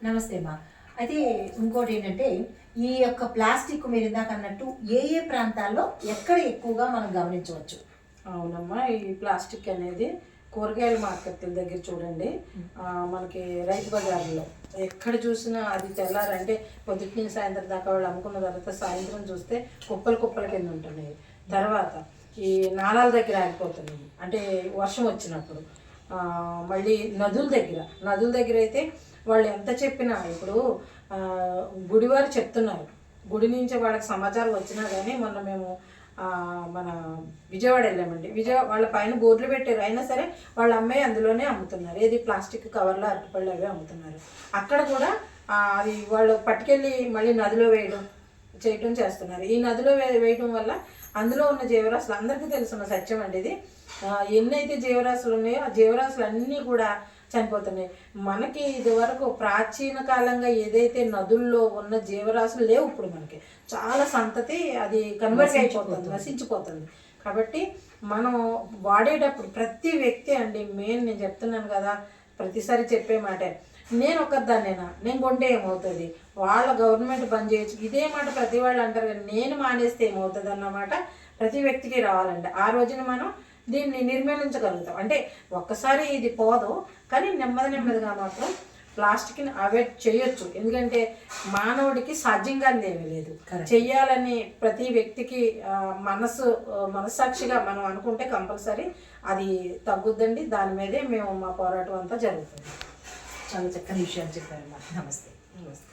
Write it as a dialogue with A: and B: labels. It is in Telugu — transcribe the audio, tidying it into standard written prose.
A: నమస్తే అమ్మా. అయితే ఇంకోటి ఏంటంటే ఈ యొక్క ప్లాస్టిక్ మీరు ఇందాక అన్నట్టు ఏ ఏ ప్రాంతాల్లో ఎక్కడ ఎక్కువగా మనం గమనించవచ్చు?
B: అవునమ్మా, ఈ ప్లాస్టిక్ అనేది కూరగాయల మార్కెట్ల దగ్గర చూడండి. మనకి రైతు బజార్లో ఎక్కడ చూసినా అది తెల్లారంటే పొద్దుటి నుంచి సాయంత్రం దాకా వాళ్ళు అమ్ముకున్న తర్వాత సాయంత్రం చూస్తే కుప్పలు కుప్పల కింద ఉంటున్నాయి. తర్వాత ఈ నాళాల దగ్గర ఆగిపోతున్నాయి, అంటే వర్షం వచ్చినప్పుడు. మళ్ళీ నదుల దగ్గర అయితే వాళ్ళు ఎంత చెప్పినా, ఇప్పుడు గుడివారు చెప్తున్నారు, గుడి నుంచి వాళ్ళకి సమాచారం వచ్చినా కానీ మొన్న మేము మన విజయవాడ వెళ్ళామండి. వాళ్ళ పైన బోర్డులు పెట్టారు, అయినా సరే వాళ్ళు అమ్మాయి అందులోనే అమ్ముతున్నారు. ఏది ప్లాస్టిక్ కవర్లో అరటిపళ్ళు అవి అమ్ముతున్నారు. అక్కడ కూడా అది వాళ్ళు పట్టుకెళ్ళి మళ్ళీ నదిలో చేయటం చేస్తున్నారు. ఈ నదిలో వేయటం వల్ల అందులో ఉన్న జీవరాశులు అందరికీ తెలుసున్న సత్యం అండి ఇది. ఎన్నైతే జీవరాశులు ఉన్నాయో ఆ జీవరాశులు అన్నీ కూడా చనిపోతున్నాయి. మనకి ఇదివరకు ప్రాచీన కాలంగా ఏదైతే నదుల్లో ఉన్న జీవరాశులు లేవు, ఇప్పుడు మనకి చాలా సంతతి అది కన్వర్ట్ అయిపోతుంది, నశించిపోతుంది. కాబట్టి మనం వాడేటప్పుడు ప్రతి వ్యక్తి అండి, నేను చెప్తున్నాను కదా, ప్రతిసారి చెప్పే మాట, నేను ఒకదాన్నేనా, నేను కొంటే ఏమవుతుంది, వాళ్ళ గవర్నమెంట్ బంద్ చేయొచ్చు, ఇదే మాట ప్రతి వాళ్ళు అంటారు. కానీ నేను మానేస్తే ఏమవుతుంది అన్నమాట ప్రతి వ్యక్తికి రావాలండి. ఆ రోజున మనం దీన్ని నిర్మూలించగలుగుతాం. అంటే ఒక్కసారి ఇది పోదు, కానీ నెమ్మదిగా మాత్రం ప్లాస్టిక్ని అవాయిడ్ చేయొచ్చు. ఎందుకంటే మానవుడికి సాధ్యంగా ఏమీ లేదు, చెయ్యాలని ప్రతి వ్యక్తికి మనస్సాక్షిగా మనం అనుకుంటే కంపల్సరీ అది తగ్గుద్దండి. దాని మీదే మేము మా పోరాటం అంతా జరుగుతుంది.
A: చాలా చక్కని విషయాలు చెప్పారమ్మా. నమస్తే.
B: నమస్తే.